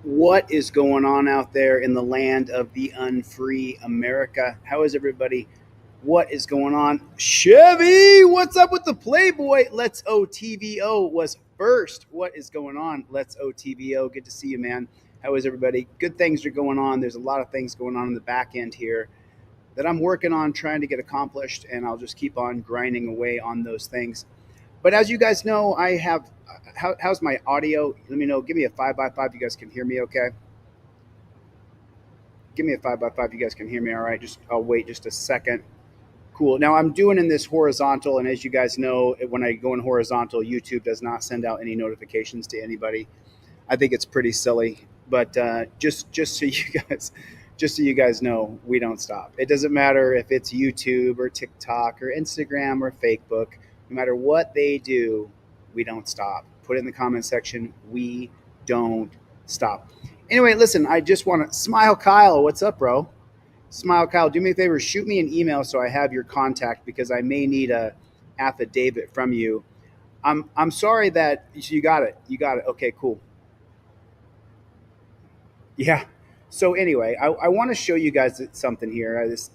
What is going on out there in the land of the unfree America? How is everybody? What is going on? Chevy, what's up with the Playboy? Let's OTVO was first. What is going on? Let's OTVO. Good to see you, man. How is everybody? Good things are going on. There's a lot of things going on in the back end here that I'm working on trying to get accomplished, and I'll just keep on grinding away on those things. But as you guys know, I have. How's my audio? Let me know. Give me a 5x5. You guys can hear me okay? Give me a 5x5. You guys can hear me all right? I'll wait just a second. Cool. Now I'm doing in this horizontal, and as you guys know, when I go in horizontal, YouTube does not send out any notifications to anybody. I think it's pretty silly, but just so you guys know, we don't stop. It doesn't matter if it's YouTube or TikTok or Instagram or Facebook. No matter what they do, we don't stop. Put it in the comment section. We don't stop. Anyway, listen, I just want to smile, Kyle. What's up, bro? Smile, Kyle. Do me a favor. Shoot me an email so I have your contact because I may need a affidavit from you. I'm sorry that you got it. You got it. Okay, cool. Yeah. So anyway, I want to show you guys something here. This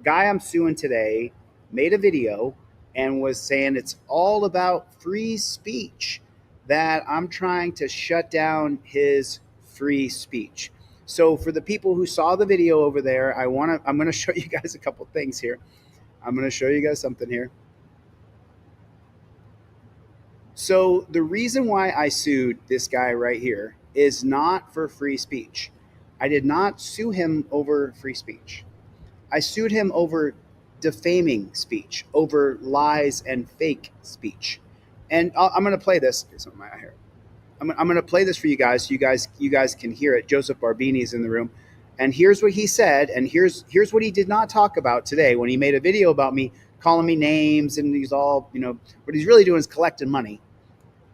guy I'm suing today made a video and was saying it's all about free speech, that I'm trying to shut down his free speech. So for the people who saw the video over there, I'm going to show you guys a couple things here. I'm going to show you guys something here. So the reason why I sued this guy right here is not for free speech. I did not sue him over free speech. I sued him over defaming speech, over lies and fake speech. And I'm going to play this. Here's something I hear. I'm going to play this for you guys, so you guys can hear it. Joseph Barbini's in the room, and here's what he said, and here's what he did not talk about today when he made a video about me, calling me names, and he's all, what he's really doing is collecting money.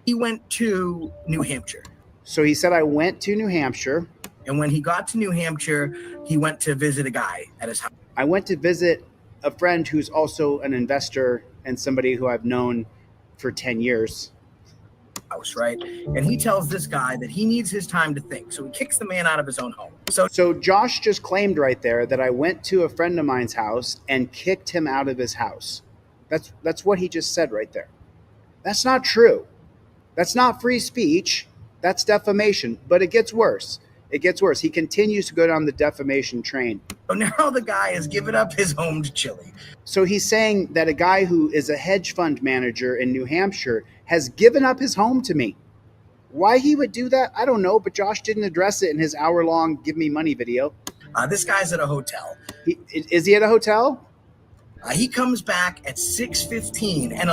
He went to New Hampshire. So he said I went to New Hampshire. And when he got to New Hampshire, he went to visit a guy at his house. I went to visit a friend who's also an investor and somebody who I've known for 10 years. Right? And he tells this guy that he needs his time to think. So he kicks the man out of his own home. So Josh just claimed right there that I went to a friend of mine's house and kicked him out of his house. That's what he just said right there. That's not true. That's not free speech. That's defamation. But it gets worse. It gets worse. He continues to go down the defamation train. So now the guy has given up his home to Chile. So he's saying that a guy who is a hedge fund manager in New Hampshire has given up his home to me. Why he would do that, I don't know, but Josh didn't address it in his hour-long Give Me Money video. This guy's at a hotel. Is he at a hotel? He comes back at 6:15 and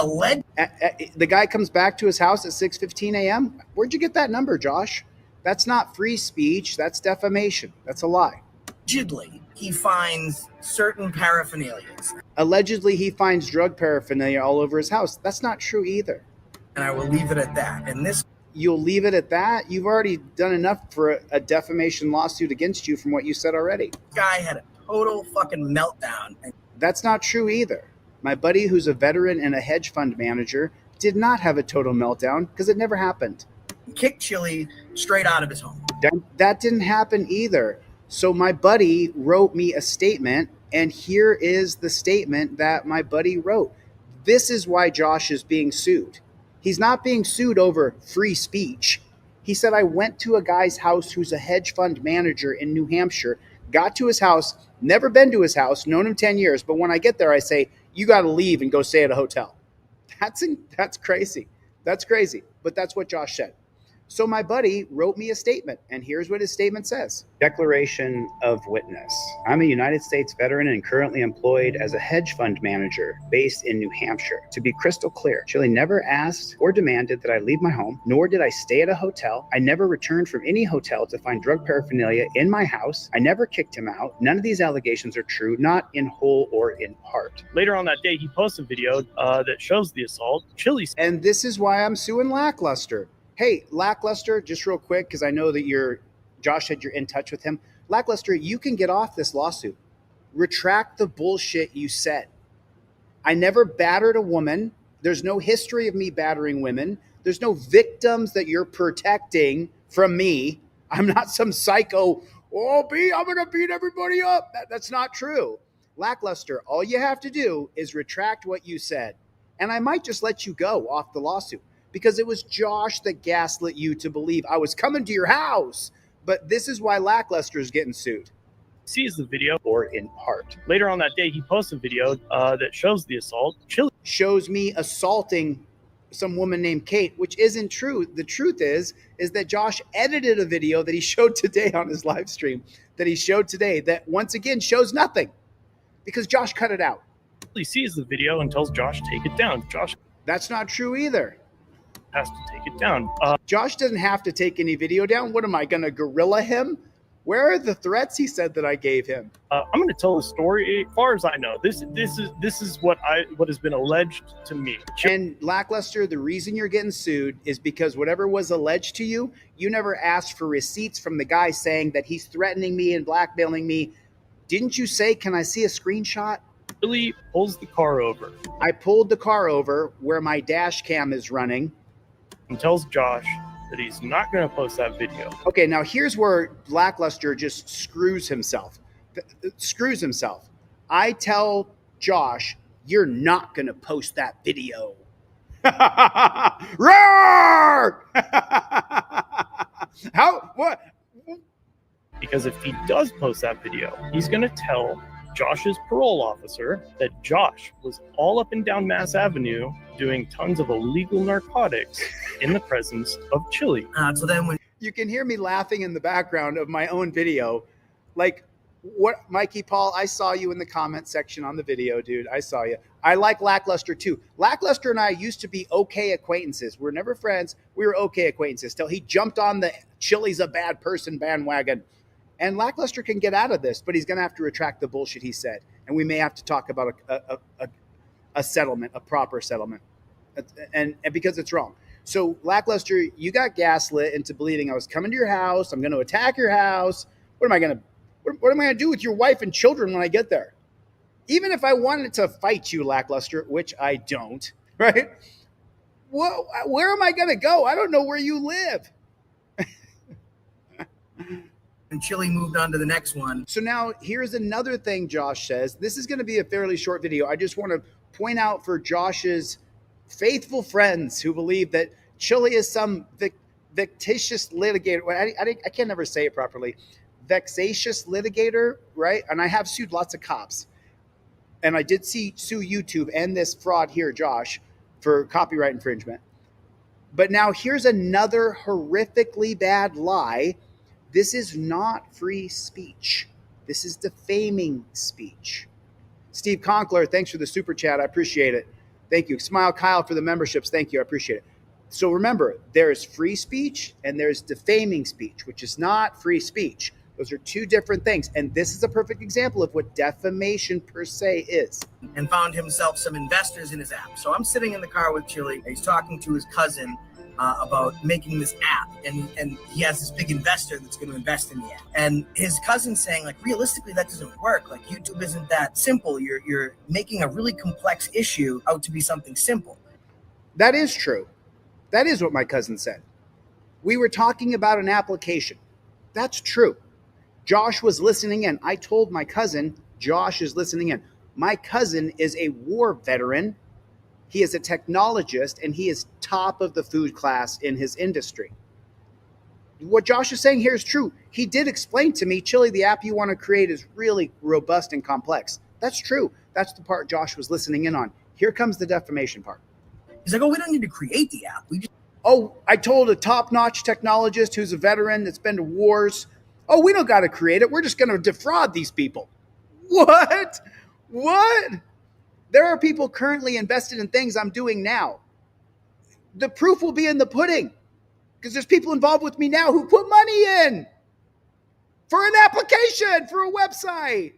the guy comes back to his house at 6:15 a.m.? Where'd you get that number, Josh? That's not free speech. That's defamation. That's a lie. Allegedly, he finds certain paraphernalias. Allegedly, he finds drug paraphernalia all over his house. That's not true either. And I will leave it at that. And you'll leave it at that? You've already done enough for a defamation lawsuit against you from what you said already. This guy had a total fucking meltdown. That's not true either. My buddy, who's a veteran and a hedge fund manager, did not have a total meltdown because it never happened. Kicked Chili straight out of his home. That didn't happen either. So my buddy wrote me a statement, and here is the statement that my buddy wrote. This is why Josh is being sued. He's not being sued over free speech. He said, I went to a guy's house who's a hedge fund manager in New Hampshire, got to his house, never been to his house, known him 10 years, but when I get there, I say, you got to leave and go stay at a hotel. That's crazy. That's crazy. But that's what Josh said. So my buddy wrote me a statement, and here's what his statement says. Declaration of witness. I'm a United States veteran and currently employed as a hedge fund manager based in New Hampshire. To be crystal clear, Chile never asked or demanded that I leave my home, nor did I stay at a hotel. I never returned from any hotel to find drug paraphernalia in my house. I never kicked him out. None of these allegations are true, not in whole or in part. Later on that day, he posts a video that shows the assault. Chile. And this is why I'm suing Lackluster. Hey, Lackluster, just real quick, because I know that Josh said you're in touch with him. Lackluster, you can get off this lawsuit. Retract the bullshit you said. I never battered a woman. There's no history of me battering women. There's no victims that you're protecting from me. I'm not some psycho. I'm going to beat everybody up. That's not true. Lackluster, all you have to do is retract what you said. And I might just let you go off the lawsuit because it was Josh that gaslit you to believe I was coming to your house. But this is why Lackluster is getting sued. Sees the video, or in part. Later on that day, he posts a video that shows the assault. Chili shows me assaulting some woman named Kate, which isn't true. The truth is that Josh edited a video that he showed today on his live stream that once again shows nothing because Josh cut it out. Sees the video and tells Josh, take it down. Josh, that's not true either. Has to take it down. Josh doesn't have to take any video down. What am I going to guerrilla him? Where are the threats he said that I gave him? I'm going to tell a story. As far as I know, this is what has been alleged to me. And Lackluster, the reason you're getting sued is because whatever was alleged to you, you never asked for receipts from the guy saying that he's threatening me and blackmailing me. Didn't you say, can I see a screenshot? Really pulls the car over. I pulled the car over where my dash cam is running. And tells Josh that he's not going to post that video. Okay, now here's where Lackluster just screws himself. I tell Josh, you're not going to post that video. Roar! How? What? Because if he does post that video, he's going to tell Josh's parole officer that Josh was all up and down Mass Avenue doing tons of illegal narcotics in the presence of Chili. So then when you can hear me laughing in the background of my own video, like, what, Mikey Paul, I saw you in the comment section on the video, dude. I saw you. I like Lackluster too. Lackluster and I used to be okay acquaintances. We're never friends. We were okay acquaintances till he jumped on the Chili's a bad person bandwagon. And Lackluster can get out of this, but he's going to have to retract the bullshit he said. And we may have to talk about a settlement, a proper settlement, and because it's wrong. So Lackluster, you got gaslit into believing I was coming to your house. I'm going to attack your house. What am I going to do with your wife and children when I get there? Even if I wanted to fight you, Lackluster, which I don't, right? Where am I going to go? I don't know where you live. And Chili moved on to the next one. So now here's another thing Josh says. This is going to be a fairly short video. I just want to point out for Josh's faithful friends who believe that Chili is some vexatious litigator. I can't never say it properly. Vexatious litigator, right? And I have sued lots of cops. And I did sue YouTube and this fraud here, Josh, for copyright infringement. But now here's another horrifically bad lie. This is not free speech. This is defaming speech. Steve Conkler, thanks for the super chat. I appreciate it. Thank you. Smile Kyle for the memberships. Thank you. I appreciate it. So remember, there's free speech and there's defaming speech, which is not free speech. Those are two different things. And this is a perfect example of what defamation per se is. And found himself some investors in his app. So I'm sitting in the car with Chili. He's talking to his cousin about making this app, and he has this big investor that's going to invest in the app, and his cousin's saying, like, realistically that doesn't work. Like, YouTube isn't that simple. You're making a really complex issue out to be something simple. That is true. That is what my cousin said. We were talking about an application. That's true. Josh was listening in. I told my cousin, Josh is listening in. My cousin is a war veteran. He is a technologist, and he is top of the food class in his industry. What Josh is saying here is true. He did explain to me, Chili, the app you want to create is really robust and complex. That's true. That's the part Josh was listening in on. Here comes the defamation part. He's like, oh, we don't need to create the app. I told a top-notch technologist who's a veteran that's been to wars, we don't got to create it. We're just going to defraud these people. What? There are people currently invested in things I'm doing now. The proof will be in the pudding because there's people involved with me now who put money in for an application, for a website.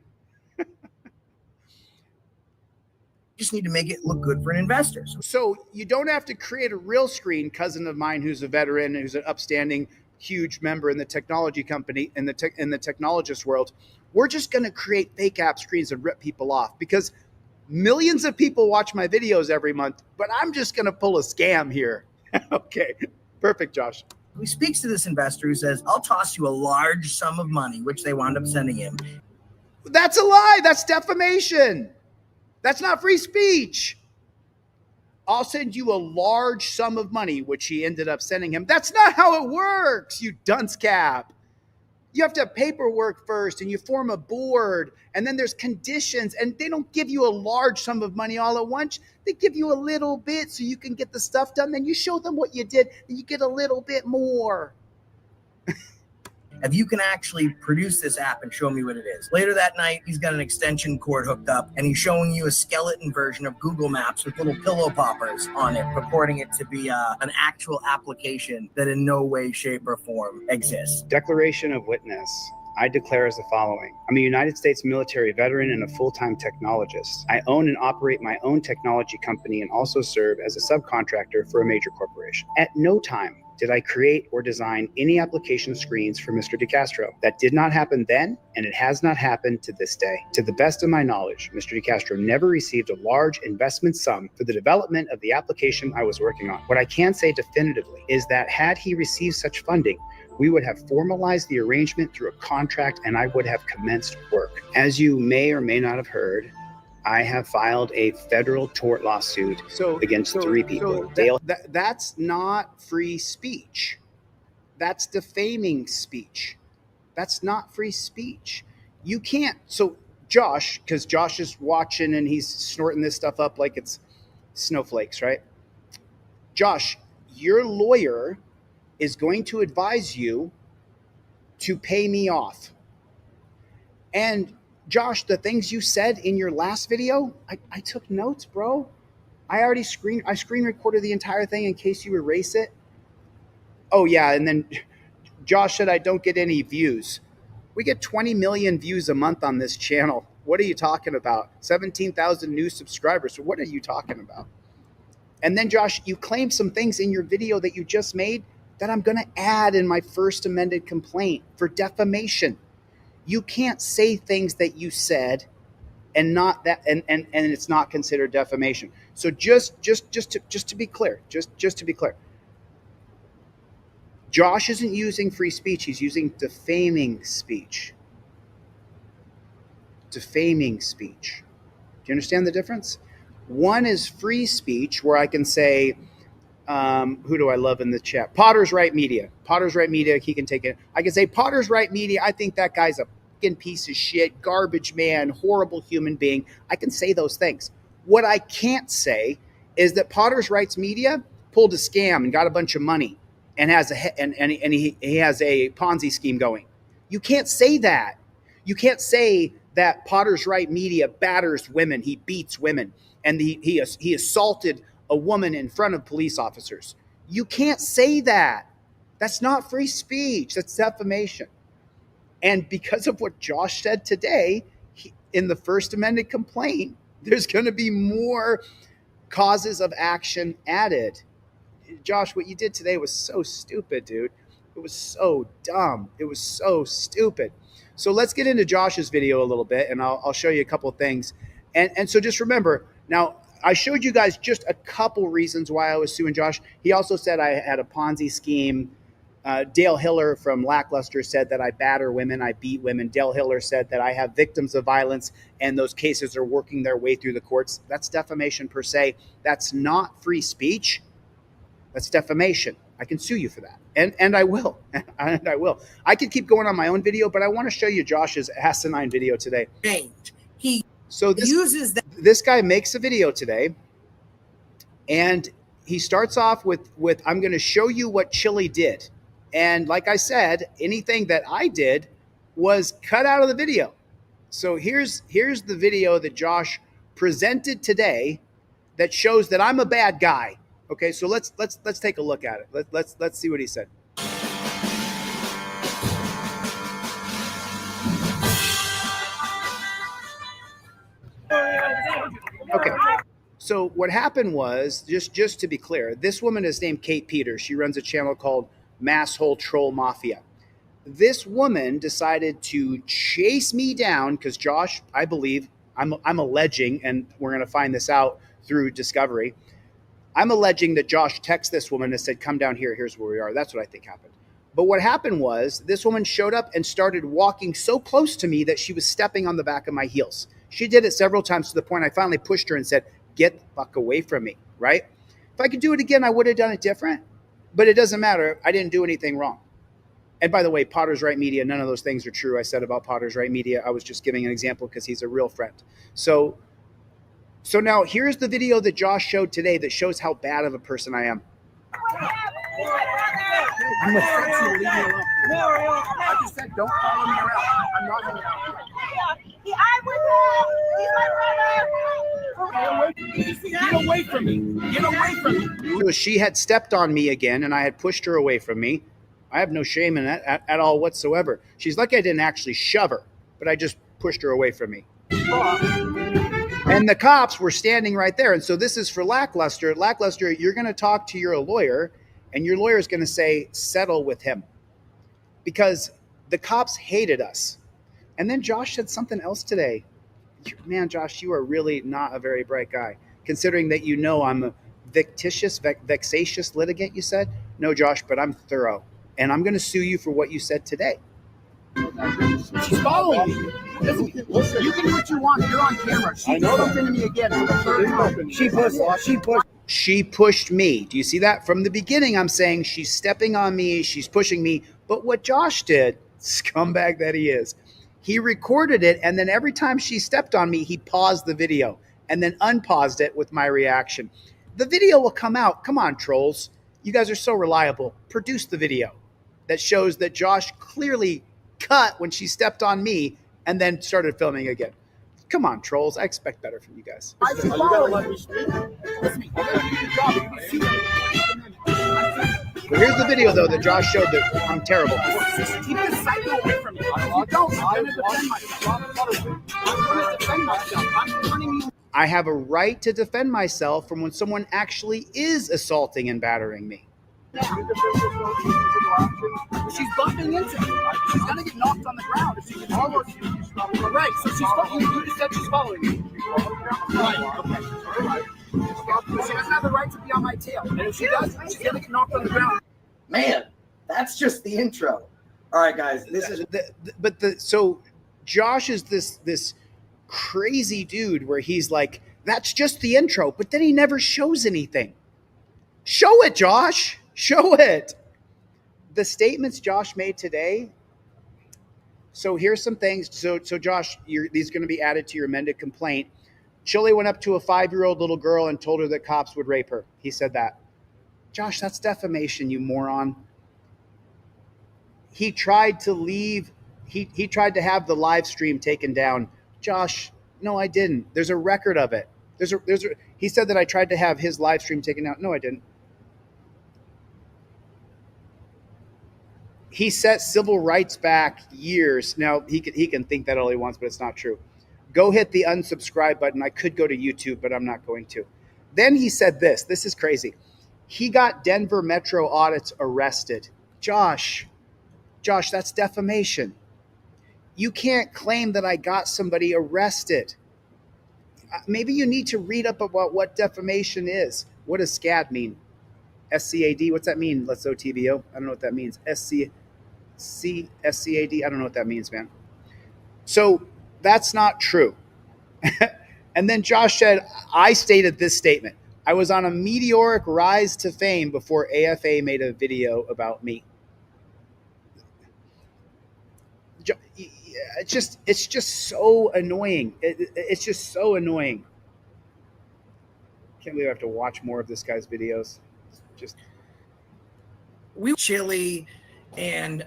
Just need to make it look good for an investor. So you don't have to create a real screen, cousin of mine who's a veteran, who's an upstanding, huge member in the technology company, in the technologist world. We're just going to create fake app screens and rip people off because millions of people watch my videos every month, but I'm just going to pull a scam here. Okay, perfect, Josh. He speaks to this investor who says, I'll toss you a large sum of money, which they wound up sending him. That's a lie. That's defamation. That's not free speech. I'll send you a large sum of money, which he ended up sending him. That's not how it works, you dunce cap. You have to have paperwork first, and you form a board, and then there's conditions, and they don't give you a large sum of money all at once. They give you a little bit so you can get the stuff done. Then you show them what you did, and you get a little bit more. If you can actually produce this app and show me what it is. Later that night, he's got an extension cord hooked up, and he's showing you a skeleton version of Google Maps with little pillow poppers on it, purporting it to be an actual application that in no way, shape, or form exists. Declaration of Witness. I declare as the following. I'm a United States military veteran and a full-time technologist. I own and operate my own technology company and also serve as a subcontractor for a major corporation. At no time did I create or design any application screens for Mr. DeCastro. That did not happen then, and it has not happened to this day. To the best of my knowledge, Mr. DeCastro never received a large investment sum for the development of the application I was working on. What I can say definitively is that had he received such funding, we would have formalized the arrangement through a contract and I would have commenced work. As you may or may not have heard, I have filed a federal tort lawsuit against three people. That's not free speech. That's defaming speech. That's not free speech. You can't. So Josh, because Josh is watching and he's snorting this stuff up like it's snowflakes, right? Josh, your lawyer is going to advise you to pay me off. And Josh, the things you said in your last video, I took notes, bro. I screen recorded the entire thing in case you erase it. Oh yeah, and then Josh said I don't get any views. We get 20 million views a month on this channel. What are you talking about? 17,000 new subscribers. So what are you talking about? And then Josh, you claimed some things in your video that you just made that I'm going to add in my first amended complaint for defamation. You can't say things that you said and not that, and it's not considered defamation. So just to be clear, just to be clear, Josh isn't using free speech. He's using defaming speech. Defaming speech. Do you understand the difference? One is free speech, where I can say, who do I love in the chat? Potter's Right Media. Potter's Right Media, he can take it. I can say, Potter's Right Media, I think that guy's a fucking piece of shit, garbage man, horrible human being. I can say those things. What I can't say is that Potter's Rights Media pulled a scam and got a bunch of money and has he has a Ponzi scheme going. You can't say that. You can't say that Potter's Right Media batters women, he beats women, and he assaulted a woman in front of police officers. You can't say that. That's not free speech. That's defamation. And because of what Josh said today, in the First Amendment complaint, there's going to be more causes of action added. Josh, what you did today was so stupid, dude. It was so dumb. It was so stupid. So let's get into Josh's video a little bit, and I'll show you a couple of things. And so just remember, now, I showed you guys just a couple reasons why I was suing Josh. He also said I had a Ponzi scheme. Dale Hiller from Lackluster said that I batter women, I beat women. Dale Hiller said that I have victims of violence and those cases are working their way through the courts. That's defamation per se. That's not free speech. That's defamation. I can sue you for that. And I will. And I will. I could keep going on my own video, but I want to show you Josh's asinine video today. So this guy makes a video today, and he starts off with I'm going to show you what Chili did. And like I said, anything that I did was cut out of the video. So here's the video that Josh presented today that shows that I'm a bad guy. Okay, so let's take a look at it. Let's see what he said. Okay. So what happened was, just to be clear, this woman is named Kate Peters. She runs a channel called Masshole Troll Mafia. This woman decided to chase me down because Josh, I believe, I'm alleging, and we're going to find this out through discovery. I'm alleging that Josh texted this woman and said, come down here. Here's where we are. That's what I think happened. But what happened was this woman showed up and started walking so close to me that she was stepping on the back of my heels. She did it several times to the point I finally pushed her and said, get the fuck away from me, right? If I could do it again, I would have done it different. But it doesn't matter. I didn't do anything wrong. And by the way, Potter's Right Media, none of those things are true I said about Potter's Right Media. I was just giving an example because he's a real friend. So now here's the video that Josh showed today that shows how bad of a person I am. I'm with Fritz, you leave me alone. I just said don't follow me around. I'm not hanging out here. I'm with him. Get away from me. Get away from me. So she had stepped on me again and I had pushed her away from me. I have no shame in that at all whatsoever. She's lucky I didn't actually shove her, but I just pushed her away from me. And the cops were standing right there. And so this is for Lackluster. Lackluster, you're going to talk to your lawyer, and your lawyer is going to say, settle with him. Because the cops hated us. And then Josh said something else today. Man, Josh, you are really not a very bright guy. Considering that I'm a vexatious litigant, you said? No, Josh, but I'm thorough. And I'm going to sue you for what you said today. She's following me. Listen, you can do what you want. You're on camera. She did something to me again for the third time. She pushed me. Do you see that? From the beginning, I'm saying she's stepping on me. She's pushing me. But what Josh did, scumbag that he is, he recorded it. And then every time she stepped on me, he paused the video and then unpaused it with my reaction. The video will come out. Come on, trolls. You guys are so reliable. Produce the video that shows that Josh clearly cut when she stepped on me and then started filming again. Come on, trolls. I expect better from you guys. But here's the video, though, that Josh showed that I'm terrible. Keep this psycho away from me. I have a right to defend myself from when someone actually is assaulting and battering me. She's bumping into me. She's gonna get knocked on the ground if she can follow you. Right, so she's following you. You just said she's following me. Right, okay. She doesn't have the right to be on my tail. And if she does, she's gonna get knocked on the ground. Man, that's just the intro. All right, guys, this is. So Josh is this crazy dude where he's like, that's just the intro, but then he never shows anything. Show it, Josh. Show it. The statements Josh made today. So here's some things. So Josh, these are going to be added to your amended complaint. Chile went up to a 5-year-old little girl and told her that cops would rape her. He said that. Josh, that's defamation, you moron. He tried to leave. He tried to have the live stream taken down. Josh, no, I didn't. There's a record of it. He said that I tried to have his live stream taken down. No, I didn't. He set civil rights back years. Now, he can think that all he wants, but it's not true. Go hit the unsubscribe button. I could go to YouTube, but I'm not going to. Then he said this. This is crazy. He got Denver Metro audits arrested. Josh, that's defamation. You can't claim that I got somebody arrested. Maybe you need to read up about what defamation is. What does SCAD mean? SCAD, what's that mean? Let's OTVO. I don't know what that means. SCAD, I don't know what that means, man. So that's not true. And then Josh said, I stated this statement. I was on a meteoric rise to fame before AFA made a video about me. It's just so annoying. It's just so annoying. Can't believe I have to watch more of this guy's videos. We Chile and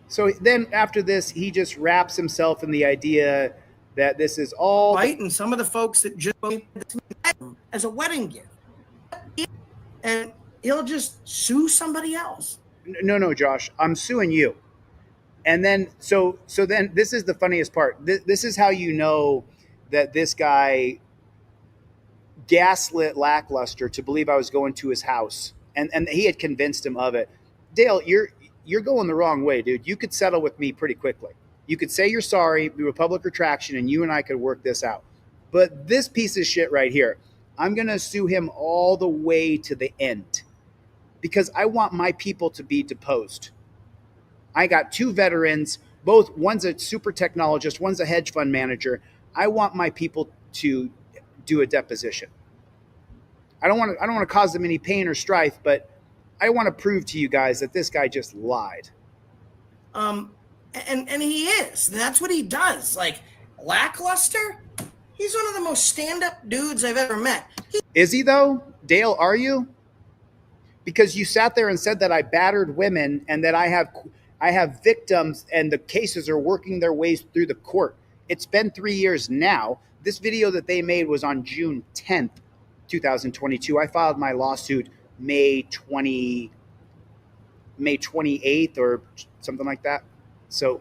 so then after this, he just wraps himself in the idea that this is all right, and some of the folks that just as a wedding gift, and he'll just sue somebody else. No, Josh, I'm suing you. And then so then this is the funniest part. This is how you know that this guy gaslit Lackluster to believe I was going to his house, and he had convinced him of it. Dale, you're going the wrong way, dude. You could settle with me pretty quickly. You could say you're sorry, do a public retraction, and you and I could work this out. But this piece of shit right here, I'm going to sue him all the way to the end because I want my people to be deposed. I got two veterans, both one's a super technologist, one's a hedge fund manager. I want my people to do a deposition. I don't want to cause them any pain or strife, but I want to prove to you guys that this guy just lied. And he is. That's what he does. Like, lackluster? He's one of the most stand-up dudes I've ever met. Is he though? Dale, are you? Because you sat there and said that I battered women and that I have victims and the cases are working their ways through the court. It's been 3 years now. This video that they made was on June 10th, 2022. I filed my lawsuit May 28th or something like that. So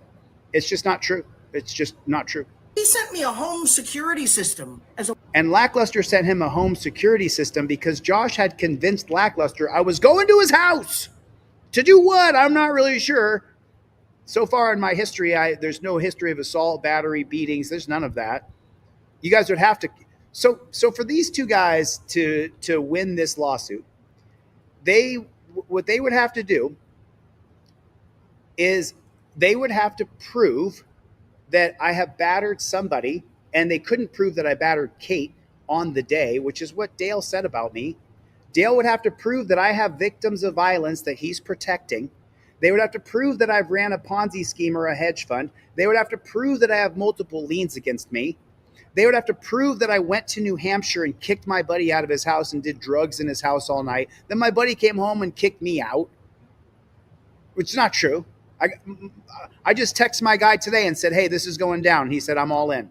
it's just not true. It's just not true. He sent me a home security system and Lackluster sent him a home security system because Josh had convinced Lackluster I was going to his house to do what? I'm not really sure. So far in my history, there's no history of assault, battery, beatings. There's none of that. You guys would have to. So for these two guys to win this lawsuit, what they would have to do is they would have to prove that I have battered somebody, and they couldn't prove that I battered Kate on the day, which is what Dale said about me. Dale would have to prove that I have victims of violence that he's protecting. They would have to prove that I've ran a Ponzi scheme or a hedge fund. They would have to prove that I have multiple liens against me. They would have to prove that I went to New Hampshire and kicked my buddy out of his house and did drugs in his house all night. Then my buddy came home and kicked me out, which is not true. I just texted my guy today and said, hey, this is going down. He said, I'm all in.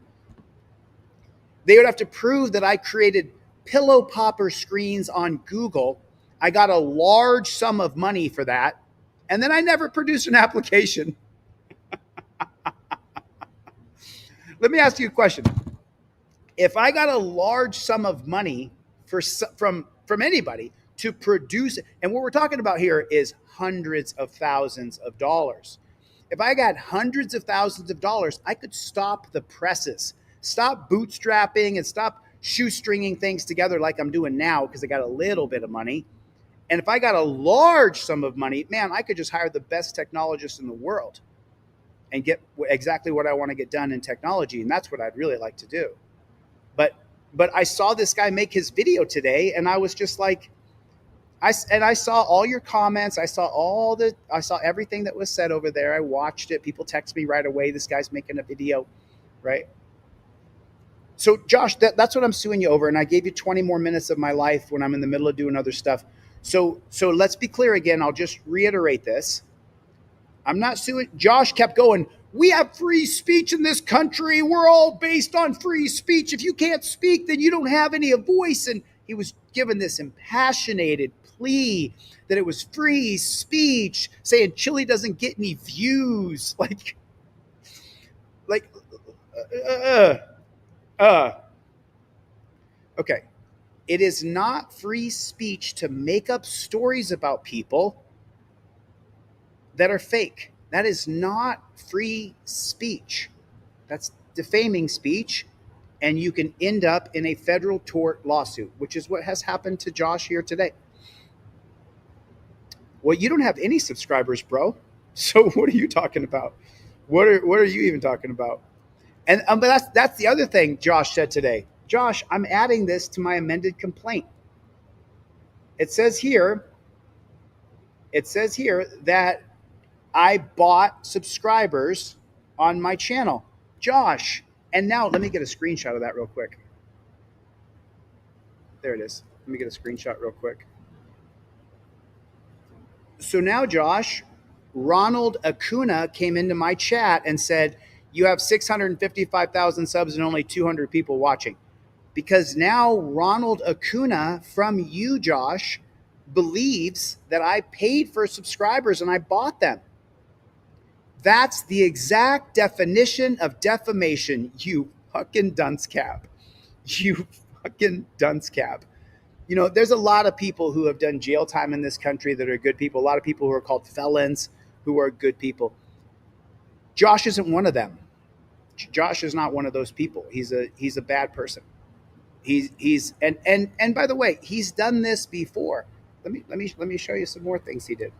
They would have to prove that I created pillow popper screens on Google. I got a large sum of money for that. And then I never produced an application. Let me ask you a question. If I got a large sum of money from anybody to produce, and what we're talking about here is hundreds of thousands of dollars. If I got hundreds of thousands of dollars, I could stop the presses, stop bootstrapping and stop shoestringing things together like I'm doing now because I got a little bit of money. And if I got a large sum of money, man, I could just hire the best technologist in the world and get exactly what I want to get done in technology. And that's what I'd really like to do. But I saw this guy make his video today, and I was just like, I saw all your comments. I saw everything that was said over there. I watched it. People text me right away. This guy's making a video, right? So Josh, that's what I'm suing you over. And I gave you 20 more minutes of my life when I'm in the middle of doing other stuff. So let's be clear again. I'll just reiterate this. I'm not suing. Josh kept going, we have free speech in this country. We're all based on free speech. If you can't speak, then you don't have any voice. And he was given this impassionated plea that it was free speech, saying Chile doesn't get any views. Okay. It is not free speech to make up stories about people that are fake. That is not free speech. That's defaming speech, and you can end up in a federal tort lawsuit, which is what has happened to Josh here today. Well, you don't have any subscribers, bro. So what are you talking about? What are you even talking about? And but that's the other thing Josh said today. Josh, I'm adding this to my amended complaint. It says here that I bought subscribers on my channel. Josh, and now let me get a screenshot of that real quick. There it is. Let me get a screenshot real quick. So now, Josh, Ronald Acuna came into my chat and said, you have 655,000 subs and only 200 people watching. Because now Ronald Acuna from you, Josh, believes that I paid for subscribers and I bought them. That's the exact definition of defamation, you fucking dunce cap. You fucking dunce cap. You know, there's a lot of people who have done jail time in this country that are good people. A lot of people who are called felons who are good people. Josh isn't one of them. Josh is not one of those people. He's a bad person. He's and by the way, he's done this before. Let me show you some more things he did.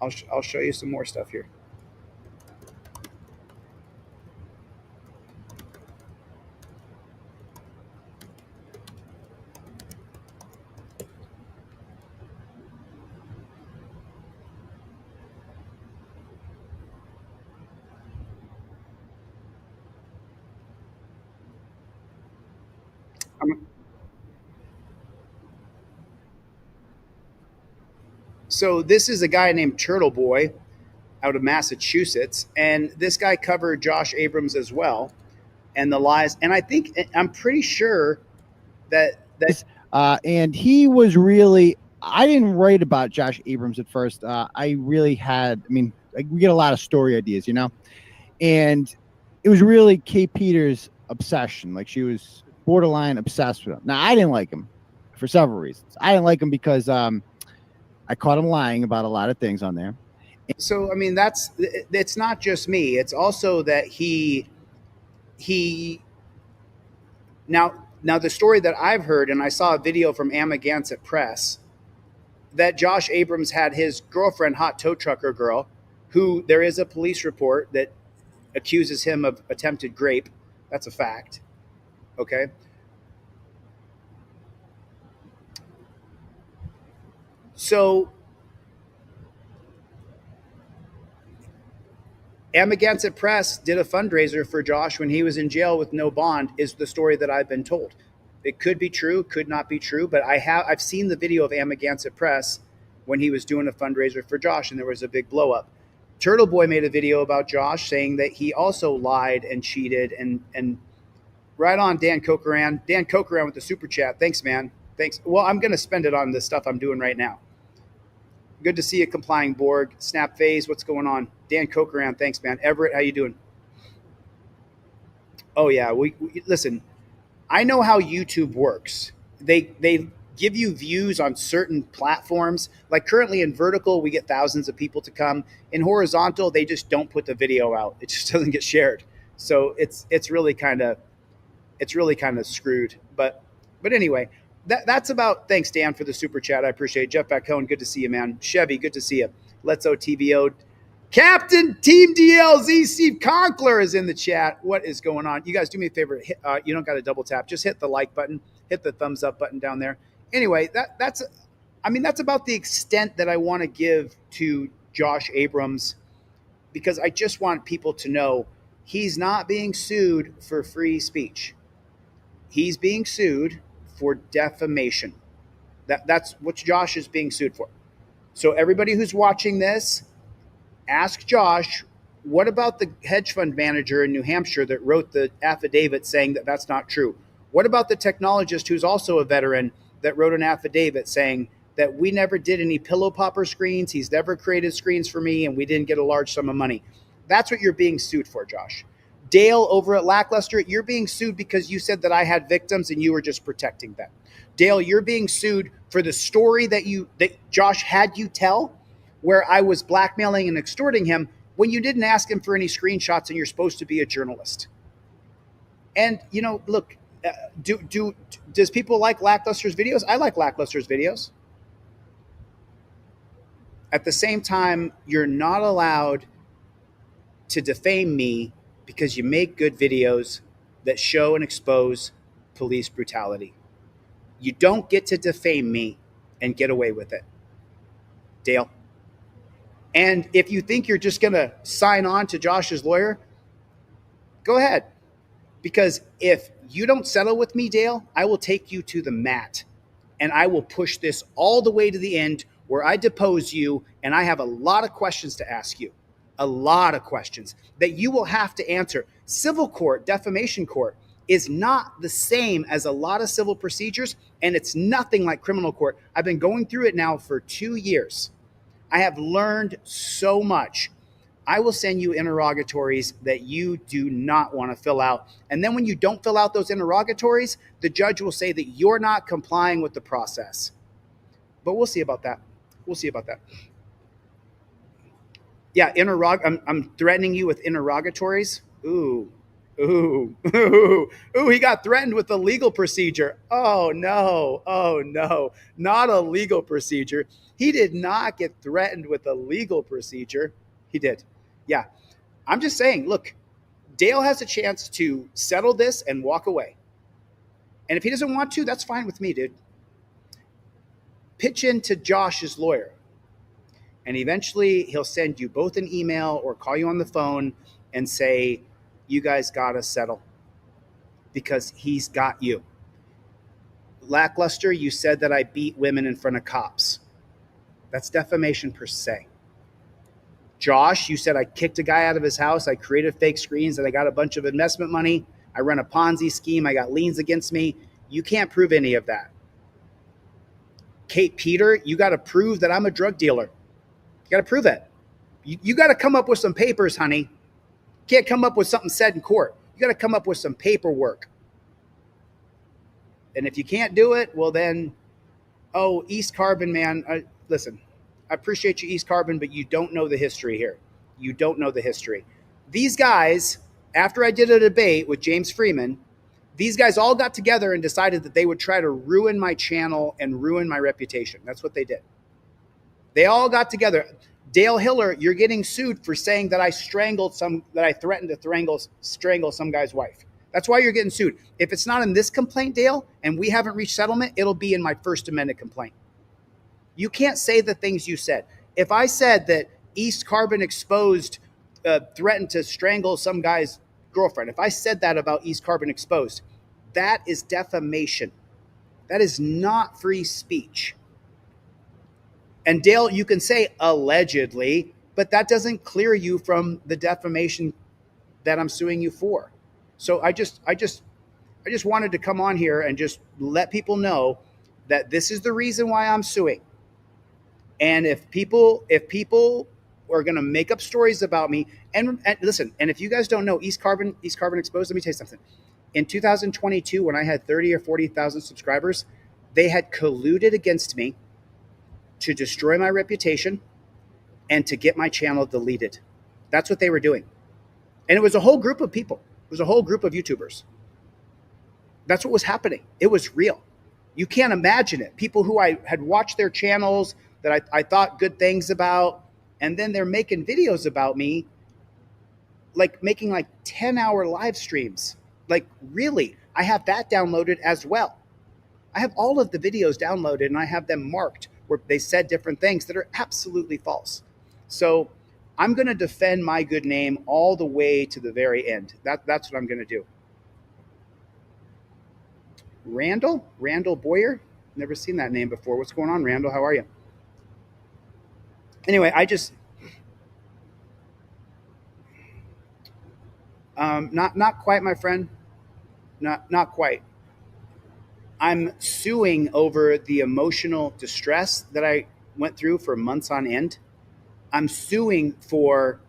I'll show you some more stuff here. I'm, so this is a guy named Turtle Boy out of Massachusetts, and this guy covered Josh Abrams as well, and the lies. And I'm pretty sure that and he was really. I didn't write about Josh Abrams at first. I really had. I mean, we get a lot of story ideas, and it was really Kate Peters' obsession. Like, she was borderline obsessed with him. Now, I didn't like him for several reasons. I didn't like him because I caught him lying about a lot of things on there. So I mean, it's not just me. It's also that he now the story that I've heard, and I saw a video from Amagansett Press, that Josh Abrams had his girlfriend, hot tow trucker girl, who there is a police report that accuses him of attempted rape. That's a fact. Okay. So Amagansett Press did a fundraiser for Josh when he was in jail with no bond, is the story that I've been told. It could be true, could not be true, but I've seen the video of Amagansett Press when he was doing a fundraiser for Josh, and there was a big blow up. Turtle Boy made a video about Josh saying that he also lied and cheated, and right on, Dan Cochran. Dan Cochran with the super chat. Thanks, man. Thanks. Well, I'm going to spend it on the stuff I'm doing right now. Good to see you, Complying Borg. Snap Phase, what's going on? Dan Cochran, thanks, man. Everett, how you doing? Oh, yeah. We listen, I know how YouTube works. They give you views on certain platforms. Like currently in vertical, we get thousands of people to come. In horizontal, they just don't put the video out. It just doesn't get shared. So it's really kind of screwed. But anyway, that's about. Thanks, Dan, for the super chat. I appreciate it. Jeff Bacone, good to see you, man. Chevy, good to see you. Let's OTVO. Captain Team DLZ Steve Conkler is in the chat. What is going on? You guys do me a favor. You don't got to double tap. Just hit the like button. Hit the thumbs up button down there. Anyway, that's about the extent that I want to give to Josh Abrams, because I just want people to know he's not being sued for free speech. He's being sued for defamation. That's what Josh is being sued for. So everybody who's watching this, ask Josh, what about the hedge fund manager in New Hampshire that wrote the affidavit saying that that's not true? What about the technologist who's also a veteran that wrote an affidavit saying that we never did any pillow popper screens, he's never created screens for me, and we didn't get a large sum of money? That's what you're being sued for, Josh. Dale over at Lackluster, you're being sued because you said that I had victims and you were just protecting them. Dale, you're being sued for the story that Josh had you tell, where I was blackmailing and extorting him when you didn't ask him for any screenshots and you're supposed to be a journalist. And, look, does people like Lackluster's videos? I like Lackluster's videos. At the same time, you're not allowed to defame me because you make good videos that show and expose police brutality. You don't get to defame me and get away with it, Dale. And if you think you're just going to sign on to Josh's lawyer, go ahead. Because if you don't settle with me, Dale, I will take you to the mat and I will push this all the way to the end where I depose you, and I have a lot of questions to ask you. A lot of questions that you will have to answer. Civil court, defamation court, is not the same as a lot of civil procedures, and it's nothing like criminal court. I've been going through it now for 2 years. I have learned so much. I will send you interrogatories that you do not want to fill out. And then when you don't fill out those interrogatories, the judge will say that you're not complying with the process. But we'll see about that. We'll see about that. Yeah, I'm threatening you with interrogatories. Ooh, Ooh, ooh, ooh, he got threatened with a legal procedure. Oh no, not a legal procedure. He did not get threatened with a legal procedure. He did. Yeah. I'm just saying, look, Dale has a chance to settle this and walk away. And if he doesn't want to, that's fine with me, dude. Pitch in to Josh's lawyer. And eventually he'll send you both an email or call you on the phone and say, you guys got to settle because he's got you. Lackluster, you said that I beat women in front of cops. That's defamation per se. Josh, you said I kicked a guy out of his house. I created fake screens and I got a bunch of investment money. I run a Ponzi scheme. I got liens against me. You can't prove any of that. Kate Peter, you got to prove that I'm a drug dealer. You got to prove it. You got to come up with some papers, honey. You can't come up with something said in court. You got to come up with some paperwork. And if you can't do it, well then, oh, East Carbon, man, listen, I appreciate you, East Carbon, but you don't know the history here. You don't know the history. These guys, after I did a debate with James Freeman, these guys all got together and decided that they would try to ruin my channel and ruin my reputation. That's what they did. They all got together. Dale Hiller, you're getting sued for saying that I threatened to strangle some guy's wife. That's why you're getting sued. If it's not in this complaint, Dale, and we haven't reached settlement, it'll be in my First Amendment complaint. You can't say the things you said. If I said that East Carbon Exposed threatened to strangle some guy's girlfriend, if I said that about East Carbon Exposed, that is defamation. That is not free speech. And Dale, you can say allegedly, but that doesn't clear you from the defamation that I'm suing you for. So I just wanted to come on here and just let people know that this is the reason why I'm suing. And if people are going to make up stories about me, and listen, and if you guys don't know East Carbon Exposed, let me tell you something. In 2022, when I had 30 or 40,000 subscribers, they had colluded against me to destroy my reputation and to get my channel deleted. That's what they were doing. And it was a whole group of people. It was a whole group of YouTubers. That's what was happening. It was real. You can't imagine it. People who I had watched their channels that I thought good things about, and then they're making videos about me, like making like 10-hour live streams. Like, really? I have that downloaded as well. I have all of the videos downloaded and I have them marked where they said different things that are absolutely false. So I'm going to defend my good name all the way to the very end. That's what I'm going to do. Randall Boyer? Never seen that name before. What's going on, Randall? How are you? Anyway, not quite, my friend. Not quite. I'm suing over the emotional distress that I went through for months on end. I'm suing for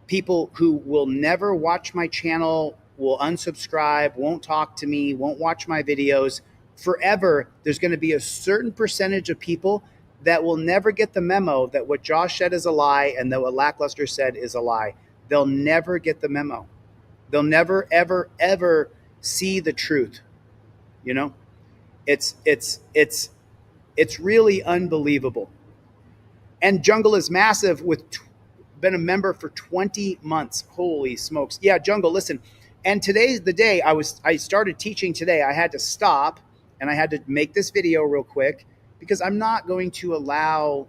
people who will never watch my channel, will unsubscribe, won't talk to me, won't watch my videos. Forever, there's going to be a certain percentage of people that will never get the memo that what Josh said is a lie and that what Lackluster said is a lie. They'll never get the memo. They'll never, ever, ever see the truth. You know, it's really unbelievable. And Jungle is massive with been a member for 20 months. Holy smokes. Yeah, Jungle, listen. And today's the day I started teaching today. I had to stop and I had to make this video real quick because I'm not going to allow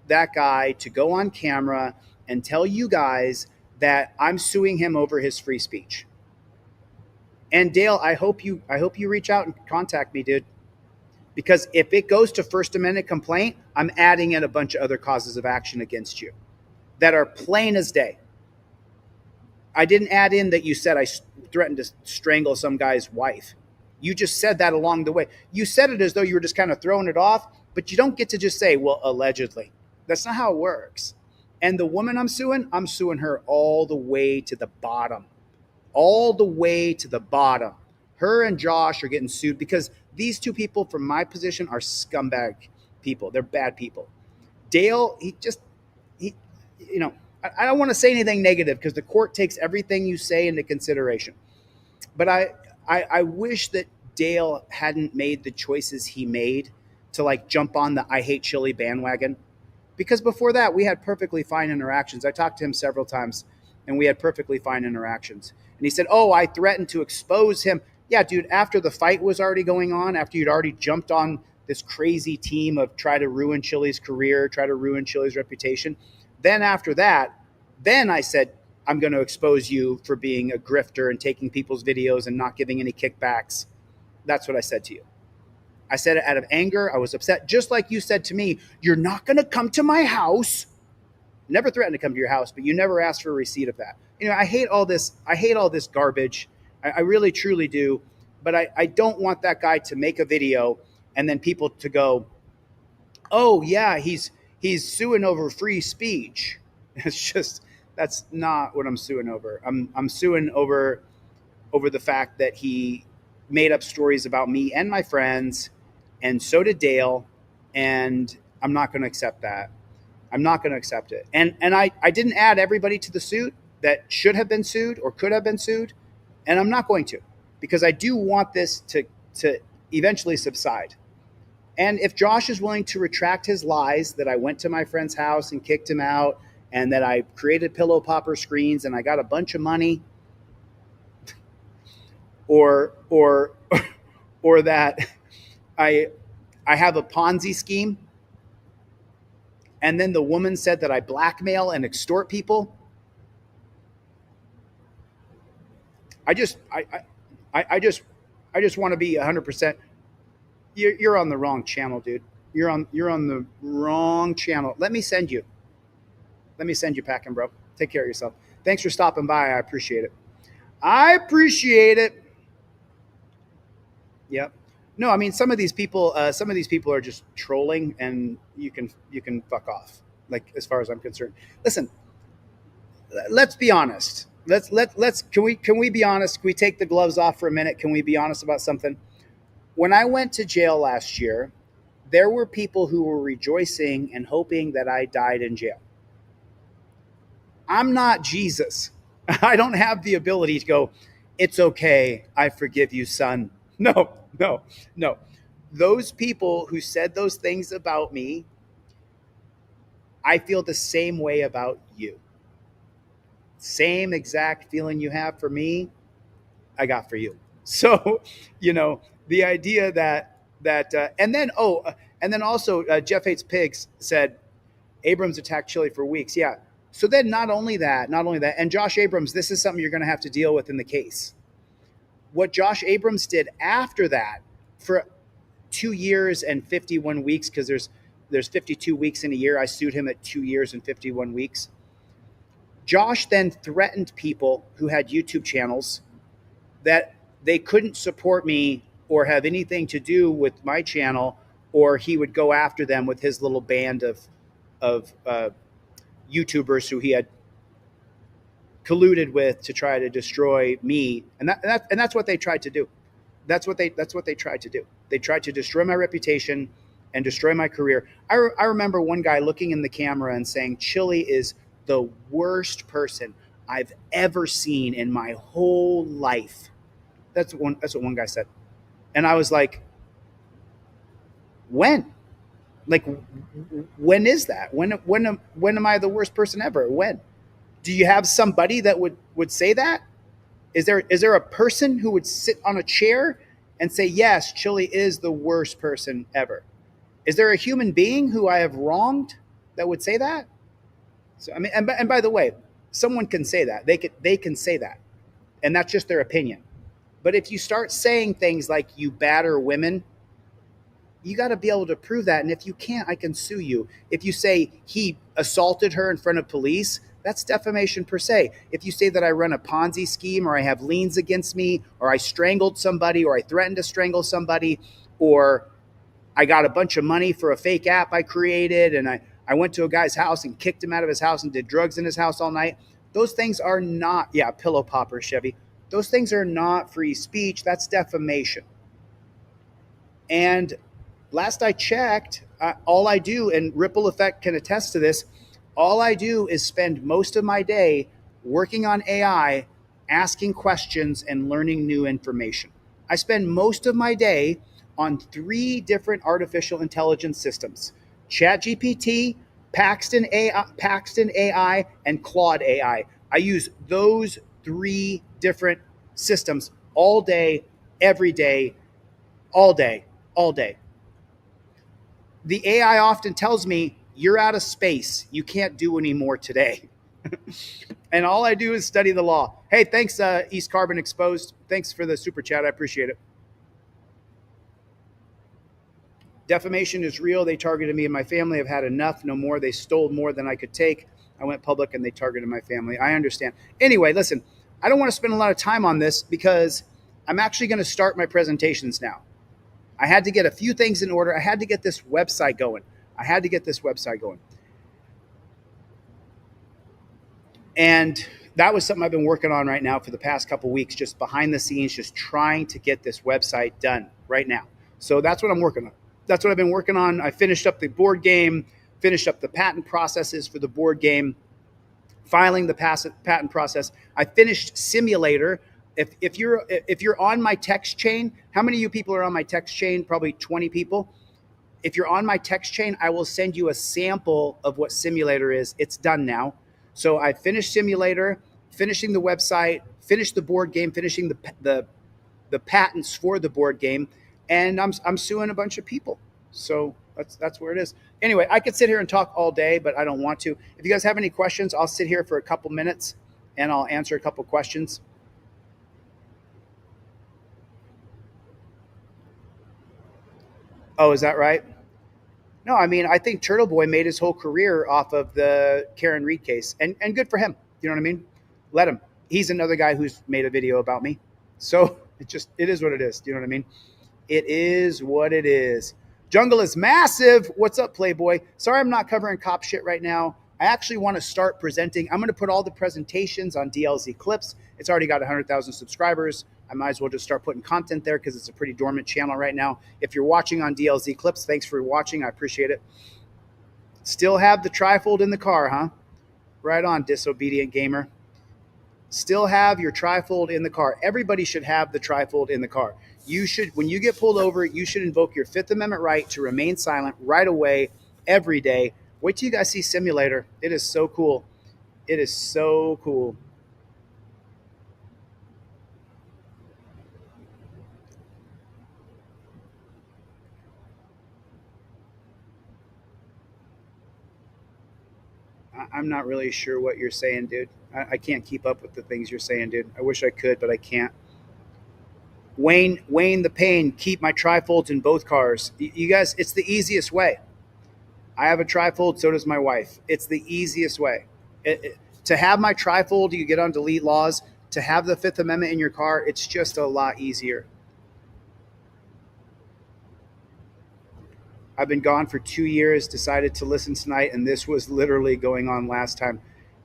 that guy to go on camera and tell you guys that I'm suing him over his free speech. And Dale, I hope you reach out and contact me, dude. Because if it goes to First Amendment complaint, I'm adding in a bunch of other causes of action against you that are plain as day. I didn't add in that you said I threatened to strangle some guy's wife. You just said that along the way. You said it as though you were just kind of throwing it off, but you don't get to just say, well, allegedly. That's not how it works. And the woman I'm suing her all the way to the bottom. All the way to the bottom. Her and Josh are getting sued because these two people from my position are scumbag people. They're bad people. Dale, I don't want to say anything negative because the court takes everything you say into consideration. But I wish that Dale hadn't made the choices he made to like jump on the I hate chili bandwagon, because before that we had perfectly fine interactions. I talked to him several times and we had perfectly fine interactions. And he said, "Oh, I threatened to expose him." Yeah, dude, after the fight was already going on, after you'd already jumped on this crazy team of try to ruin Chili's career, try to ruin Chili's reputation, then after that, then I said, "I'm going to expose you for being a grifter and taking people's videos and not giving any kickbacks." That's what I said to you. I said it out of anger. I was upset, just like you said to me, "You're not going to come to my house." Never threatened to come to your house, but you never asked for a receipt of that. I hate all this. I hate all this garbage. I really, truly do. But I don't want that guy to make a video and then people to go, "Oh yeah, he's suing over free speech." It's just, that's not what I'm suing over. I'm suing over the fact that he made up stories about me and my friends, and so did Dale, and I'm not going to accept that. I'm not going to accept it. And I didn't add everybody to the suit that should have been sued or could have been sued, and I'm not going to, because I do want this to eventually subside. And if Josh is willing to retract his lies that I went to my friend's house and kicked him out, and that I created pillow popper screens and I got a bunch of money, or or that I have a Ponzi scheme, and then the woman said that I blackmail and extort people, I just want to be 100%. You're on the wrong channel, dude. You're on the wrong channel. Let me send you packing, bro. Take care of yourself. Thanks for stopping by. I appreciate it. Yep. No, I mean, some of these people are just trolling, and you can fuck off. Like, as far as I'm concerned. Listen, let's be honest. Can we be honest? Can we take the gloves off for a minute? Can we be honest about something? When I went to jail last year, there were people who were rejoicing and hoping that I died in jail. I'm not Jesus. I don't have the ability to go, "It's okay, I forgive you, son." No. Those people who said those things about me, I feel the same way about you. Same exact feeling you have for me, I got for you. So, the idea and then also Jeff Hates Pigs said Abrams attacked Chile for weeks. Yeah. So then not only that, and Josh Abrams, this is something you're going to have to deal with in the case. What Josh Abrams did after that for 2 years and 51 weeks, because there's 52 weeks in a year. I sued him at 2 years and 51 weeks. Josh then threatened people who had YouTube channels that they couldn't support me or have anything to do with my channel, or he would go after them with his little band of YouTubers who he had colluded with to try to destroy me. And that's what they tried to do. That's what they tried to do. They tried to destroy my reputation and destroy my career. I remember one guy looking in the camera and saying, "Chili is the worst person I've ever seen in my whole life." That's what one guy said. And I was like, when? Like, when is that? When am I the worst person ever? When? Do you have somebody that would say that? Is there a person who would sit on a chair and say, "Yes, Chili is the worst person ever"? Is there a human being who I have wronged that would say that? So I mean, and by the way, someone can say that. They can say that, and that's just their opinion. But if you start saying things like "you batter women," you got to be able to prove that. And if you can't, I can sue you. If you say he assaulted her in front of police, that's defamation per se. If you say that I run a Ponzi scheme, or I have liens against me, or I strangled somebody, or I threatened to strangle somebody, or I got a bunch of money for a fake app I created, and I went to a guy's house and kicked him out of his house and did drugs in his house all night, those things are not, pillow popper, Chevy. Those things are not free speech. That's defamation. And last I checked, all I do, and Ripple Effect can attest to this, all I do is spend most of my day working on AI asking questions and learning new information. I spend most of my day on 3 different artificial intelligence systems: ChatGPT, Paxton AI, and Claude AI. I use those 3 different systems all day, every day, all day, all day. The AI often tells me, you're out of space. You can't do any more today. And all I do is study the law. Hey, thanks, East Carbon Exposed. Thanks for the super chat. I appreciate it. Defamation is real. They targeted me and my family. I've had enough. No more. They stole more than I could take. I went public and they targeted my family. I understand. Anyway, listen, I don't want to spend a lot of time on this because I'm actually going to start my presentations now. I had to get a few things in order. I had to get this website going. And that was something I've been working on right now for the past couple of weeks, just behind the scenes, just trying to get this website done right now. So that's what I'm working on. That's what I've been working on. I finished up the board game, finished up the patent processes for the board game, filing the patent process. I finished Simulator. If you're on my text chain, how many of you people are on my text chain? Probably 20 people. If you're on my text chain, I will send you a sample of what Simulator is. It's done now. So I finished Simulator, finishing the website, finished the board game, finishing the patents for the board game, and I'm suing a bunch of people. So that's where it is. Anyway, I could sit here and talk all day, but I don't want to. If you guys have any questions, I'll sit here for a couple minutes and I'll answer a couple questions. Oh, is that right? No, I mean, I think Turtle Boy made his whole career off of the Karen Reed case, and good for him. You know what I mean? Let him. He's another guy who's made a video about me. So it is what it is. Do you know what I mean? It is what it is. Jungle is massive. What's up, Playboy? Sorry, I'm not covering cop shit right now. I actually want to start presenting. I'm going to put all the presentations on DLZ Clips. It's already got 100,000 subscribers. I might as well just start putting content there because it's a pretty dormant channel right now. If you're watching on DLZ Clips, thanks for watching. I appreciate it. Still have the trifold in the car, huh? Right on, disobedient gamer. Still have your trifold in the car. Everybody should have the trifold in the car. You should, when you get pulled over, you should invoke your Fifth Amendment right to remain silent right away, every day. Wait till you guys see Simulator. It is so cool. It is so cool. I'm not really sure what you're saying, dude. I can't keep up with the things you're saying, dude. I wish I could, but I can't. Wayne the Pain, keep my trifolds in both cars. You guys, it's the easiest way. I have a trifold, so does my wife. It's the easiest way. To have my trifold, you get on delete laws. To have the Fifth Amendment in your car, it's just a lot easier. I've been gone for 2 years, decided to listen tonight, and this was literally going on last time.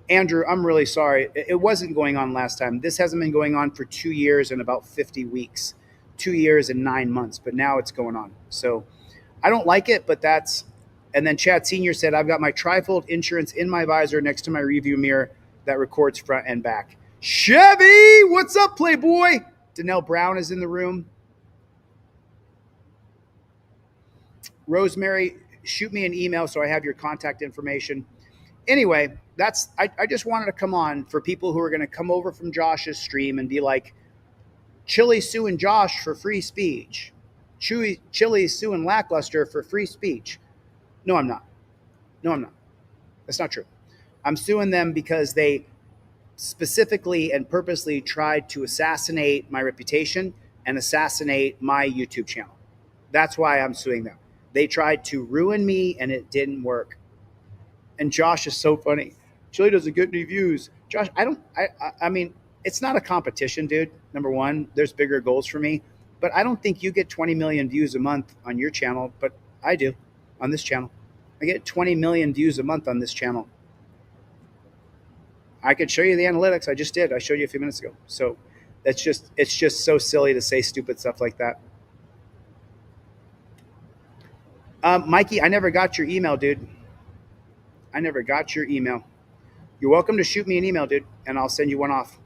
Andrew, I'm really sorry. It wasn't going on last time. This hasn't been going on for 2 years and about 50 weeks, 2 years and 9 months, but now it's going on. So I don't like it, but that's, and then Chad Sr. said, I've got my trifold insurance in my visor next to my review mirror that records front and back. Chevy, what's up, Playboy? Danelle Brown is in the room. Rosemary, shoot me an email so I have your contact information. Anyway, I just wanted to come on for people who are going to come over from Josh's stream and be like, Chili suing Josh for free speech. Chili suing Lackluster for free speech. No, I'm not. That's not true. I'm suing them because they specifically and purposely tried to assassinate my reputation and assassinate my YouTube channel. That's why I'm suing them. They tried to ruin me and it didn't work. And Josh is so funny. Chili doesn't get any views. Josh, I mean, it's not a competition, dude. Number one, there's bigger goals for me. But I don't think you get 20 million views a month on your channel, but I do on this channel. I get 20 million views a month on this channel. I could show you the analytics. I just did. I showed you a few minutes ago. So it's just so silly to say stupid stuff like that. Mikey, I never got your email, dude. I never got your email. You're welcome to shoot me an email, dude, and I'll send you one off.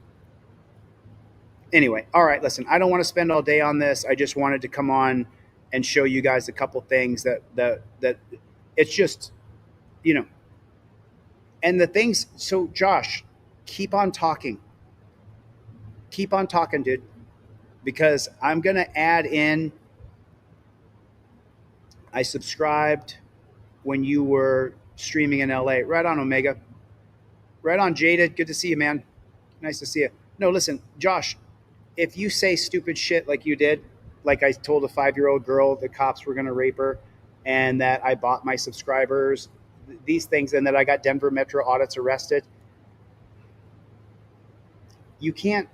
Anyway, all right, listen, I don't want to spend all day on this. I just wanted to come on and show you guys a couple things that it's just, you know, and the things. So Josh, keep on talking. Keep on talking, dude, because I'm going to add in. I subscribed when you were streaming in LA. Right on, Omega. Right on, Jada. Good to see you, man. Nice to see you. No, listen, Josh, if you say stupid shit like you did, like I told a 5-year-old girl the cops were going to rape her, and that I bought my subscribers, these things, and that I got Denver Metro audits arrested, you can't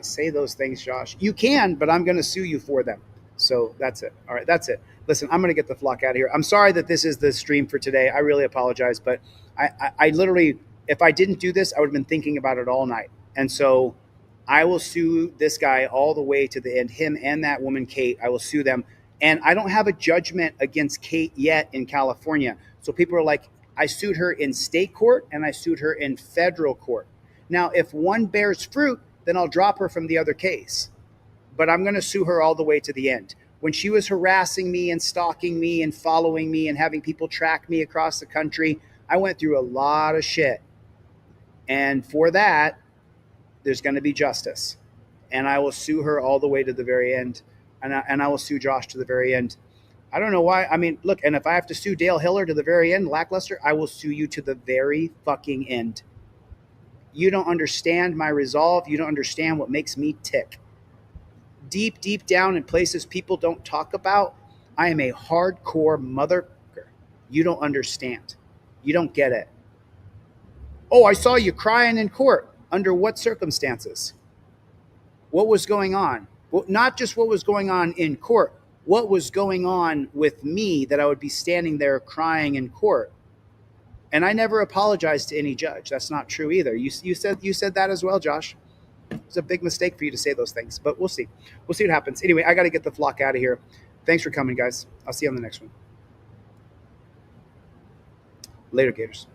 say those things, Josh. You can, but I'm going to sue you for them. So that's it. All right, that's it. Listen, I'm going to get the flock out of here. I'm sorry that this is the stream for today. I really apologize, but I literally, if I didn't do this, I would have been thinking about it all night. And so I will sue this guy all the way to the end, him and that woman, Kate. I will sue them. And I don't have a judgment against Kate yet in California. So people are like, I sued her in state court and I sued her in federal court. Now, if one bears fruit, then I'll drop her from the other case. But I'm going to sue her all the way to the end. When she was harassing me and stalking me and following me and having people track me across the country, I went through a lot of shit. And for that, there's going to be justice. And I will sue her all the way to the very end. And I will sue Josh to the very end. I don't know why. I mean, look, and if I have to sue Dale Hiller to the very end, Lackluster, I will sue you to the very fucking end. You don't understand my resolve. You don't understand what makes me tick. Deep, deep down in places people don't talk about, I am a hardcore motherfucker. You don't understand. You don't get it. Oh, I saw you crying in court. Under what circumstances? What was going on? Well, not just what was going on in court. What was going on with me that I would be standing there crying in court? And I never apologized to any judge. That's not true either. You said that as well, Josh. It's a big mistake for you to say those things, but we'll see. We'll see what happens. Anyway, I got to get the flock out of here. Thanks for coming, guys. I'll see you on the next one. Later, Gators.